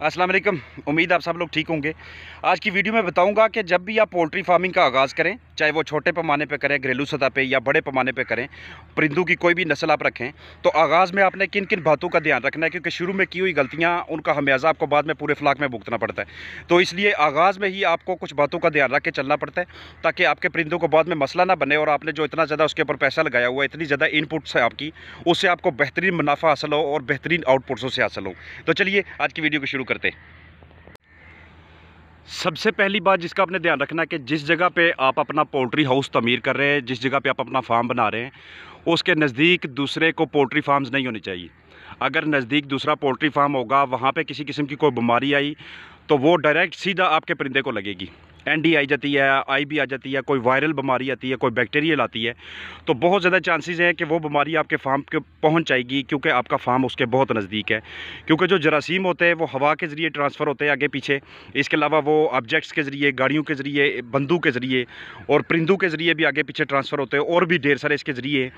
अस्सलाम वालेकुम। उम्मीद आप सब लोग ठीक होंगे। आज की वीडियो में बताऊंगा कि जब भी आप पोल्ट्री फार्मिंग का आगाज़ करें, चाहे वो छोटे पैमाने पे करें, घरेलू सतह पे या बड़े पैमाने पे करें, परिंदों की कोई भी नस्ल आप रखें, तो आगाज़ में आपने किन किन बातों का ध्यान रखना है, क्योंकि शुरू में की हुई गलतियाँ उनका हमेशा आपको बाद में पूरे फ्लाक में भुगतना पड़ता है। तो इसलिए आगाज़ में ही आपको कुछ बातों का ध्यान रख के चलना पड़ता है, ताकि आपके परिंदों को बाद में मसला ना बने और आपने जो इतना ज़्यादा उसके ऊपर पैसा लगाया हुआ है, इतनी ज़्यादा इनपुट्स है आपकी, उससे आपको बेहतरीन मुनाफा हासिल हो और बेहतरीन आउटपुट्स से हासिल हो। तो चलिए आज की वीडियो को शुरू करते हैं। सबसे पहली बात जिसका आपने ध्यान रखना है कि जिस जगह पे आप अपना पोल्ट्री हाउस तमीर कर रहे हैं, जिस जगह पे आप अपना फार्म बना रहे हैं, उसके नज़दीक दूसरे को पोल्ट्री फार्म्स नहीं होनी चाहिए। अगर नज़दीक दूसरा पोल्ट्री फार्म होगा, वहाँ पे किसी किस्म की कोई बीमारी आई, तो वो डायरेक्ट सीधा आपके परिंदे को लगेगी। एनडी आई जाती है, आई भी आ जाती है, कोई वायरल बीमारी आती है, कोई बैक्टीरियल आती है, तो बहुत ज़्यादा चांसेस हैं कि वो बीमारी आपके फार्म के पहुंच जाएगी, क्योंकि आपका फार्म उसके बहुत नज़दीक है। क्योंकि जो जरासीम होते हैं वो हवा के ज़रिए ट्रांसफ़र होते हैं आगे पीछे, इसके अलावा वो ऑब्जेक्ट्स के ज़रिए, गाड़ियों के ज़रिए, बंदूक के ज़रिए और परिंदों के ज़रिए भी आगे पीछे ट्रांसफ़र होते हैं, और भी ढेर सारे इसके ज़रिए।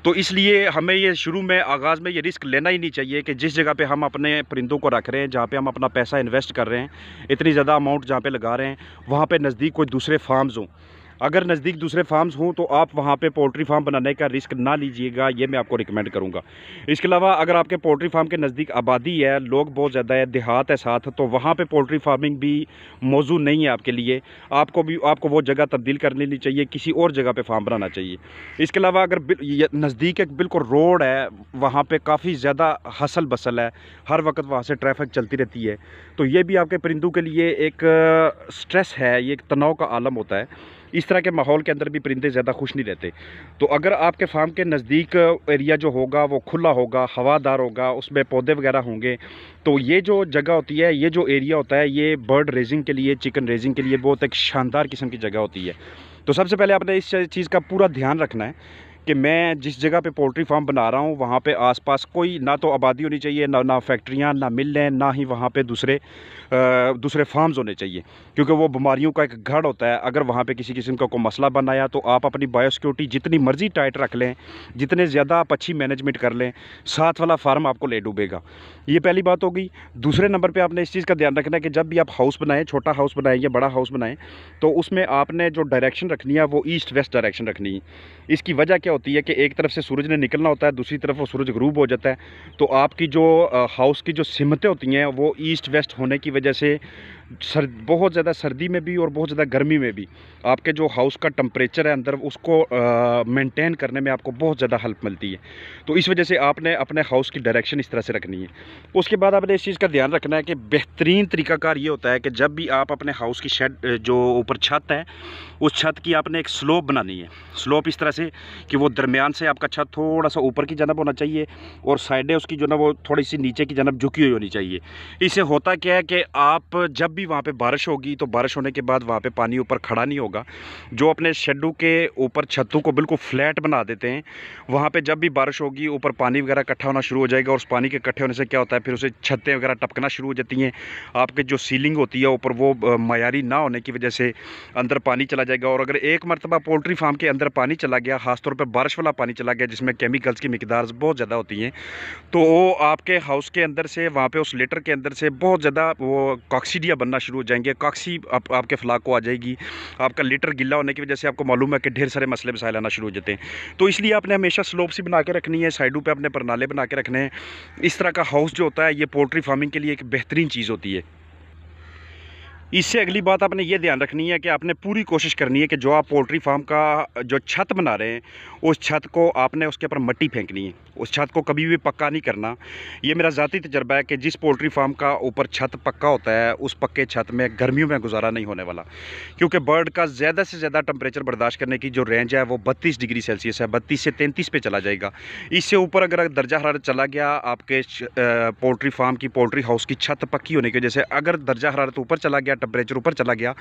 तो इसलिए हमें ये शुरू में आगाज़ में ये रिस्क लेना ही नहीं चाहिए कि जिस जगह पे हम अपने परिंदों को रख रहे हैं, जहाँ पे हम अपना पैसा इन्वेस्ट कर रहे हैं, इतनी ज़्यादा अमाउंट जहाँ पे लगा रहे हैं, वहाँ पे नज़दीक कोई दूसरे फार्म्स हों। अगर नज़दीक दूसरे फार्म्स हों तो आप वहाँ पे पोल्ट्री फार्म बनाने का रिस्क ना लीजिएगा, ये मैं आपको रिकमेंड करूँगा। इसके अलावा अगर आपके पोल्ट्री फार्म के नज़दीक आबादी है, लोग बहुत ज़्यादा है, देहात है साथ, तो वहाँ पे पोल्ट्री फार्मिंग भी मौजू नहीं है आपके लिए। आपको वो जगह तब्दील कर लेनी चाहिए, किसी और जगह पे फार्म बनाना चाहिए। इसके अलावा अगर नज़दीक एक बिल्कुल रोड है, वहाँ पे काफ़ी ज़्यादा हसल बसल है, हर वक्त वहाँ से ट्रैफिक चलती रहती है, तो ये भी आपके परिंदों के लिए एक स्ट्रेस है, ये एक तनाव का आलम होता है। इस तरह के माहौल के अंदर भी परिंदे ज़्यादा खुश नहीं रहते। तो अगर आपके फार्म के नज़दीक एरिया जो होगा वो खुला होगा, हवादार होगा, उसमें पौधे वगैरह होंगे, तो ये जो जगह होती है, ये जो एरिया होता है, ये बर्ड रेजिंग के लिए, चिकन रेजिंग के लिए बहुत एक शानदार किस्म की जगह होती है। तो सबसे पहले आपने इस चीज़ का पूरा ध्यान रखना है कि मैं जिस जगह पे पोल्ट्री फार्म बना रहा हूँ, वहाँ पे आसपास कोई ना तो आबादी होनी चाहिए, ना फैक्ट्रियाँ, ना मिलें, ना ही वहाँ पे दूसरे फार्म्स होने चाहिए, क्योंकि वो बीमारियों का एक गढ़ होता है। अगर वहाँ पे किसी किस्म का कोई मसला बनाया तो आप अपनी बायोसिक्योरिटी जितनी मर्ज़ी टाइट रख लें, जितने ज़्यादा आप अच्छी मैनेजमेंट कर लें, साथ वाला फार्म आपको ले डूबेगा। ये पहली बात हो गई। दूसरे नंबर पे आपने इस चीज़ का ध्यान रखना है कि जब भी आप हाउस बनाएं, छोटा हाउस बनाएं या बड़ा हाउस बनाएं, तो उसमें आपने जो डायरेक्शन रखनी है वो ईस्ट वेस्ट डायरेक्शन रखनी है। इसकी वजह क्या होती है कि एक तरफ से सूरज ने निकलना होता है, दूसरी तरफ वो सूरज गरूब हो जाता है, तो आपकी जो हाउस की जो सिमतें होती हैं वो ईस्ट वेस्ट होने की वजह से बहुत ज़्यादा सर्दी में भी और बहुत ज़्यादा गर्मी में भी आपके जो हाउस का टेम्परेचर है अंदर, उसको मेंटेन करने में आपको बहुत ज़्यादा हेल्प मिलती है। तो इस वजह से आपने अपने हाउस की डायरेक्शन इस तरह से रखनी है। उसके बाद आपने इस चीज़ का ध्यान रखना है कि बेहतरीन तरीकाकार ये होता है कि जब भी आप अपने हाउस की शेड, जो ऊपर छत है, उस छत की आपने एक स्लोप बनानी है। स्लोप इस तरह से कि वो दरमियान से आपका छत थोड़ा सा ऊपर की जानब होना चाहिए और साइडें उसकी जो ना वो थोड़ी सी नीचे की जानब झुकी हुई होनी चाहिए। इससे होता क्या है कि आप जब भी वहाँ पे बारिश होगी, तो बारिश होने के बाद वहाँ पे पानी ऊपर खड़ा नहीं होगा। जो अपने शेडों के ऊपर छतों को बिल्कुल फ्लैट बना देते हैं, वहाँ पे जब भी बारिश होगी ऊपर पानी वगैरह इकट्ठा होना शुरू हो जाएगा, और उस पानी के इकट्ठे होने से क्या होता है, फिर उसे छतें वगैरह टपकना शुरू हो जाती हैं। आपके जो सीलिंग होती है ऊपर, वो मयारी ना होने की वजह से अंदर पानी चला जाएगा। और अगर एक मरतबा पोल्ट्री फार्म के अंदर पानी चला गया, ख़ासतौर पर बारिश वाला पानी चला गया जिसमें केमिकल्स की मिकदार बहुत ज़्यादा होती हैं, तो वो आपके हाउस के अंदर से, वहाँ पे उस लीटर के अंदर से बहुत ज़्यादा वो कॉक्सीडिया बनना शुरू हो जाएंगे। कॉक्सी आपके फ्लाक को आ जाएगी। आपका लीटर गिला होने की वजह से आपको मालूम है कि ढेर सारे मसले मसाइल आना शुरू हो जाते हैं। तो इसलिए आपने हमेशा स्लोप सी बना के रखनी है, साइडों पे अपने परनाले बना के रखने हैं। इस तरह का हाउस जो होता है, ये पोल्ट्री फार्मिंग के लिए एक बेहतरीन चीज़ होती है। इससे अगली बात आपने ये ध्यान रखनी है कि आपने पूरी कोशिश करनी है कि जो आप पोल्ट्री फार्म का जो छत बना रहे हैं, उस छत को आपने उसके ऊपर मिट्टी फेंकनी है। उस छत को कभी भी पक्का नहीं करना। ये मेरा ज़ाती तजर्बा है कि जिस पोल्ट्री फार्म का ऊपर छत पक्का होता है, उस पक्के छत में गर्मियों में गुजारा नहीं होने वाला, क्योंकि बर्ड का ज़्यादा से ज़्यादा टेम्परेचर बर्दाश्त करने की जो रेंज है वो 32 डिग्री सेल्सियस है, 32 से 33 पे चला जाएगा। इससे ऊपर अगर दर्जा हरारत चला गया आपके पोल्ट्री फार्म की, पोल्ट्री हाउस की छत पक्की होने की वजह से अगर दर्जा हरारत ऊपर चला गया, टेम्परेचर ऊपर चला गया,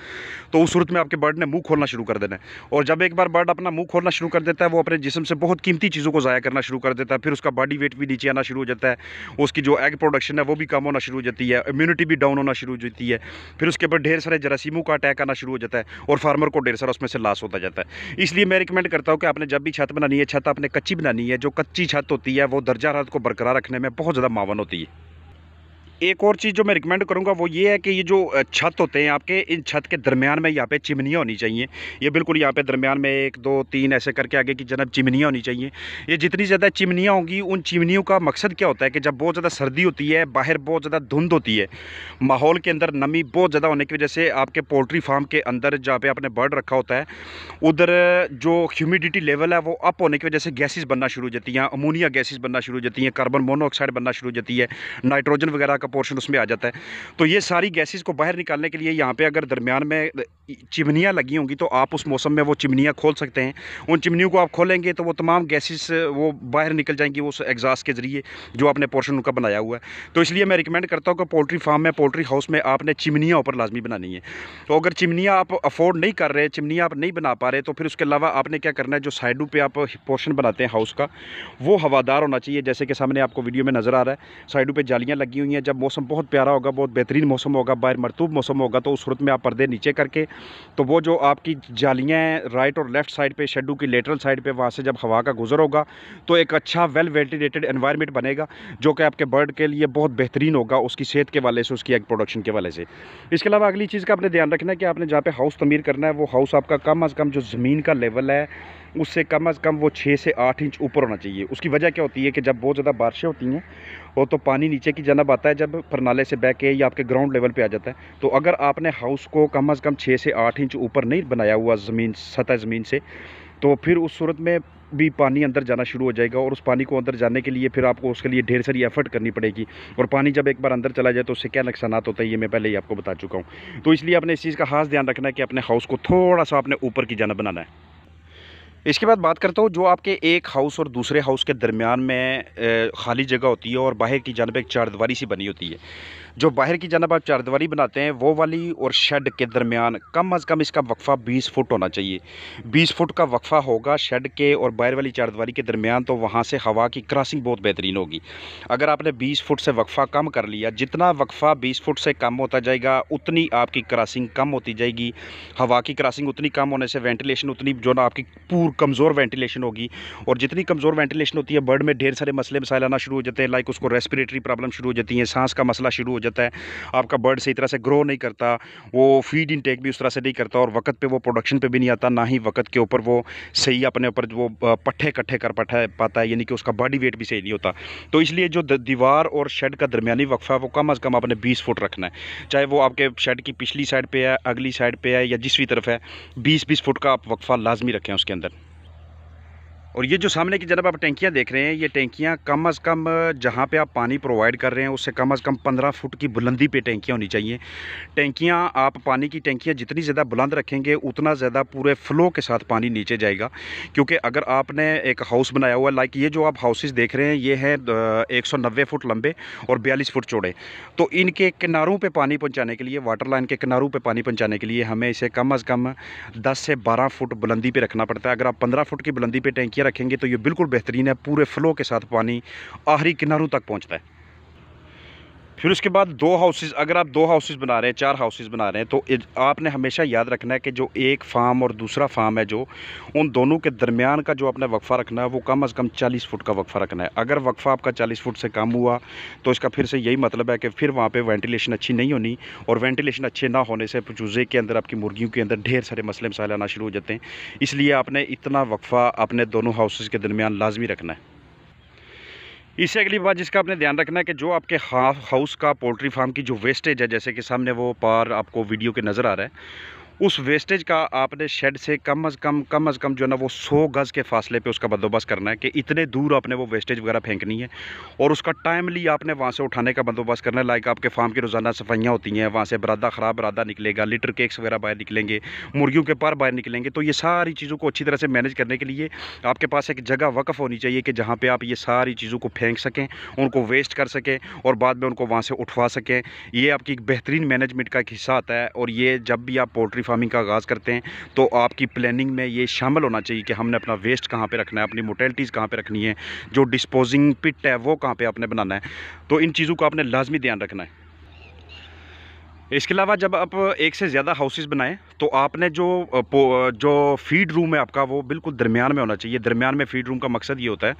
तो उस सूरत में आपके बर्ड ने मुंह खोलना शुरू कर देना है। और जब एक बार बर्ड अपना मुंह खोलना शुरू कर देता है, वो अपने जिस्म से बहुत कीमती चीज़ों को ज़ाया करना शुरू कर देता है। फिर उसका बॉडी वेट भी नीचे आना शुरू हो जाता है, उसकी जो एग प्रोडक्शन है वो भी कम होना शुरू हो जाती है, इम्यूनिटी भी डाउन होना शुरू हो जाती है। फिर उसके ऊपर ढेर सारे जरासीमों का अटैक आना शुरू हो जाता है और फार्मर को ढेर सारा उसमें से लॉस होता जाता है। इसलिए मैं रिकमेंड करता हूँ कि आपने जब भी छत बनानी है, छत आपने कच्ची बनानी है। जो कच्ची छत होती है वो दर्जा हरारत को बरकरार रखने में बहुत ज़्यादा मावन होती है। एक और चीज़ जो मैं रिकमेंड करूँगा वो ये है कि ये जो छत होते हैं आपके, इन छत के दरमियान में यहाँ पे चिमनियाँ होनी चाहिए। ये बिल्कुल यहाँ पे दरमियान में 1 2 3 ऐसे करके आगे की जनाब चिमनियाँ होनी चाहिए। ये जितनी ज़्यादा चिमनियाँ होंगी, उन चिमनियों का मकसद क्या होता है कि जब बहुत ज़्यादा सर्दी होती है, बाहर बहुत ज़्यादा धुंध होती है, माहौल के अंदर नमी बहुत ज़्यादा होने की वजह से आपके पोल्ट्री फार्म के अंदर जहाँ पे आपने बर्ड रखा होता है, उधर जो ह्यूमिडिटी लेवल है वो अप होने की वजह से गैसेस बनना शुरू हो जाती हैं, अमोनिया गैसेस बनना शुरू हो जाती हैं, कार्बन मोनोऑक्साइड बनना शुरू हो जाती है, नाइट्रोजन वगैरह का पोर्शन उसमें आ जाता है। तो ये सारी गैसेस को बाहर निकालने के लिए यहाँ पे अगर दरमियान में चिमनियाँ लगी होंगी तो आप उस मौसम में वो चिमनियाँ खोल सकते हैं। उन चिमनियों को आप खोलेंगे तो वो तमाम गैसेस वो बाहर निकल जाएंगी उस एग्जॉस्ट के ज़रिए जो आपने पोर्शन उनका बनाया हुआ है। तो इसलिए मैं रिकमेंड करता हूँ कि पोल्ट्री फार्म में, पोल्ट्री हाउस में आपने चिमनियाँ ऊपर लाजमी बनानी है। तो अगर चिमनियाँ आप अफोर्ड नहीं कर रहे, चिमनियाँ आप नहीं बना पा रहे, तो फिर उसके अलावा आपने क्या करना है, जो साइडों पे आप पोर्शन बनाते हैं हाउस का, वो हवादार होना चाहिए। जैसे कि सामने आपको वीडियो में नज़र आ रहा है, साइडों पे जालियाँ लगी हुई हैं। जब मौसम बहुत प्यारा होगा, बहुत बेहतरीन मौसम होगा, बाहर मरतूब मौसम होगा, तो उस सूरत में आप पर्दे नीचे करके, तो वो जो आपकी जालियाँ हैं राइट और लेफ़्ट साइड पे, शेडू की लेटरल साइड पे, वहाँ से जब हवा का गुजर होगा तो एक अच्छा वेल वेंटिलेटेड एनवायरनमेंट बनेगा, जो कि आपके बर्ड के लिए बहुत बेहतरीन होगा, उसकी सेहत के वाले से, उसकी एग प्रोडक्शन के वाले से। इसके अलावा अगली चीज़ का आपने ध्यान रखना है कि आपने जहाँ पे हाउस तमीर करना है, वो हाउस आपका कम अज़ कम जो ज़मीन का लेवल है उससे कम अज़ कम वो 6 से 8 इंच ऊपर होना चाहिए। उसकी वजह क्या होती है कि जब बहुत ज़्यादा बारिशें होती हैं और तो पानी नीचे की जानब आता है, जब परनाले से बह के या आपके ग्राउंड लेवल पे आ जाता है, तो अगर आपने हाउस को कम अज़ कम 6 से 8 इंच ऊपर नहीं बनाया हुआ ज़मीन, सतह ज़मीन से, तो फिर उस सूरत में भी पानी अंदर जाना शुरू हो जाएगा, और उस पानी को अंदर जाने के लिए फिर आपको उसके लिए ढेर सारी एफर्ट करनी पड़ेगी। और पानी जब एक बार अंदर चला जाए तो उससे क्या नुकसानात होता है, ये मैं पहले ही आपको बता चुका हूँ। तो इसलिए आपने इस चीज़ का खास ध्यान रखना है कि अपने हाउस को थोड़ा सा आपने ऊपर की जानब बनाना है। इसके बाद बात करता हूँ जो आपके एक हाउस और दूसरे हाउस के दरमियान में खाली जगह होती है और बाहर की जानब एक चारदीवारी सी बनी होती है। जो बाहर की जानब आप चारदीवारी बनाते हैं, वो वाली और शेड के दरमियान कम अज़ कम इसका वक्फ़ा 20 फुट होना चाहिए। 20 फुट का वक्फ़ा होगा शेड के और बाहर वाली चारदीवारी के दरमियान, तो वहाँ से हवा की क्रॉसिंग बहुत बेहतरीन होगी। अगर आपने 20 फुट से वक्फ़ा कम कर लिया, जितना वक्फ़ा 20 फुट से कम होता जाएगा उतनी आपकी क्रॉसिंग कम होती जाएगी। हवा की क्रॉसिंग उतनी कम होने से वेंटिलेशन उतनी जो ना आपकी कमज़ोर वेंटिलेशन होगी, और जितनी कमज़ोर वेंटिलेशन होती है, बर्ड में ढेर सारे मसले मसाइल आना शुरू हो जाते हैं। लाइक उसको रेस्पिरेटरी प्रॉब्लम शुरू हो जाती हैं, सांस का मसला शुरू हो जाता है, आपका बर्ड सही तरह से ग्रो नहीं करता, वो फीड इनटेक भी उस तरह से नहीं करता, और वक्त पे वो प्रोडक्शन पे भी नहीं आता, ना ही वक्त के ऊपर वो सही अपने ऊपर वो पट्ठे इकट्ठे कर पाता है, यानी कि उसका बॉडी वेट भी सही नहीं होता। तो इसलिए जो दीवार और शेड का दरमियानी वक्फा वो कम अज़ कम आपने 20 फुट रखना है, चाहे वो आपके शेड की पिछली साइड पे है, अगली साइड पे है, या जिस भी तरफ है, 20-20 फुट का आप वक्फा लाजमी रखें उसके अंदर। और ये जो सामने की जनाब आप टैंकियाँ देख रहे हैं, ये टैंकियाँ कम अज़ कम जहाँ पे आप पानी प्रोवाइड कर रहे हैं उससे कम अज़ कम 15 फुट की बुलंदी पे टैंकियाँ होनी चाहिए। टैंकियाँ आप पानी की टैंकियाँ जितनी ज़्यादा बुलंद रखेंगे उतना ज़्यादा पूरे फ्लो के साथ पानी नीचे जाएगा। क्योंकि अगर आपने एक हाउस बनाया हुआ है, लाइक ये जो आप हाउसेस देख रहे हैं, ये है 190 फुट लंबे और 42 फुट चौड़े, तो इनके किनारों पर पानी पहुँचाने के लिए, वाटर लाइन के किनारों पर पानी पहुँचाने के लिए हमें इसे कम अज़ कम 10 से 12 फुट बुलंदी पर रखना पड़ता है। अगर आप 15 फुट की बुलंदी पर टैंकियाँ रखेंगे तो ये बिल्कुल बेहतरीन है, पूरे फ्लो के साथ पानी आखिरी किनारों तक पहुंचता है। फिर उसके बाद 2 हाउसेस, अगर आप 2 हाउसेस बना रहे हैं, 4 हाउसेस बना रहे हैं, तो आपने हमेशा याद रखना है कि जो एक फार्म और दूसरा फार्म है, जो उन दोनों के दरमियान का जो आपने वक्फा रखना है वो कम अज़ कम 40 फुट का वक्फा रखना है। अगर वक्फा आपका 40 फुट से कम हुआ तो इसका फिर से यही मतलब है कि फिर वहाँ पे वेंटिलेशन अच्छी नहीं होनी, और वेंटिलेशन अच्छे ना होने से चूज़े के अंदर, आपकी मुर्गियों के अंदर ढेर सारे मसले मसाइल आना शुरू हो जाते हैं। इसलिए आपने इतना वक्फा अपने दोनों हाउसेस के दरमियान लाजमी रखना है। इससे अगली बात जिसका आपने ध्यान रखना है कि जो आपके हाउस का पोल्ट्री फार्म की जो वेस्टेज है, जैसे कि सामने वो पार आपको वीडियो के नज़र आ रहा है, उस वेस्टेज का आपने शेड से कम अज़ कम जो है ना वो 100 गज़ के फासले पे उसका बंदोबस्त करना है कि इतने दूर आपने वो वेस्टेज वगैरह फेंकनी है, और उसका टाइमली आपने वहाँ से उठाने का बंदोबस्त करना है। लाइक आपके फार्म की रोज़ाना सफाइयाँ होती हैं, वहाँ से ख़राब बरादा निकलेगा, लिटर केक्स वगैरह बाहर निकलेंगे, मुर्गियों के पर बाहर निकलेंगे। तो ये सारी चीज़ों को अच्छी तरह से मैनेज करने के लिए आपके पास एक जगह वक़्फ़ होनी चाहिए कि जहाँ पर आप ये सारी चीज़ों को फेंक सकें, उनको वेस्ट कर सकें और बाद में उनको वहाँ से उठवा सकें। ये आपकी एक बेहतरीन मैनेजमेंट का एक हिस्सा आता है, और ये जब भी आप पोल्ट्री फार्मिंग का आगाज़ करते हैं तो आपकी प्लानिंग में ये शामिल होना चाहिए कि हमने अपना वेस्ट कहाँ पे रखना है, अपनी मोटेलिटीज़ कहाँ पे रखनी है, जो डिस्पोजिंग पिट है वो कहाँ पे आपने बनाना है। तो इन चीज़ों का आपने लाजमी ध्यान रखना है। इसके अलावा जब आप एक से ज़्यादा हाउसेस बनाएं तो आपने जो फीड रूम है आपका वो बिल्कुल दरमियान में होना चाहिए। दरमियान में फीड रूम का मकसद ये होता है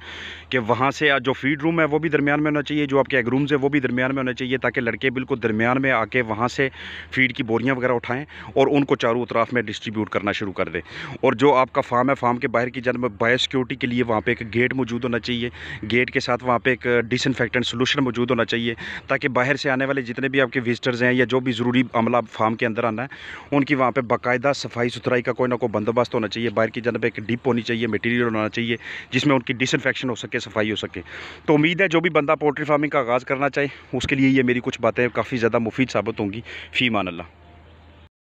कि वहाँ से जो फीड रूम है वो भी दरमियान में होना चाहिए, जो आपके एग रूम्स है वो भी दरमियान में होना चाहिए, ताकि लड़के बिल्कुल दरमियान में आके वहाँ से फीड की बोरियाँ वगैरह उठाएँ और उनको चारों तरफ में डिस्ट्रीब्यूट करना शुरू कर दें। और जो आपका फार्म है, फार्म के बाहर की जानब बायो सिक्योरिटी के लिए वहाँ पर एक गेट मौजूद होना चाहिए। गेट के साथ वहाँ पर एक डिसइंफेक्टेंट सोल्यूशन मौजूद होना चाहिए, ताकि बाहर से आने वाले जितने भी आपके विजिटर्स हैं या जो भी ज़रूरी अमला फार्म के अंदर आना है उनकी वहाँ पे बाकायदा सफाई सुथराई का कोई ना कोई बंदोबस्त होना चाहिए। बाहर की जानब एक डिप होनी चाहिए, मटेरियल होना चाहिए जिसमें उनकी डिसइंफेक्शन हो सके, सफाई हो सके। तो उम्मीद है जो भी बंदा पोल्ट्री फार्मिंग का आगाज़ करना चाहे उसके लिए ये मेरी कुछ बातें काफ़ी ज़्यादा मुफीद साबित होंगी। फ़ी मान अल्लाह।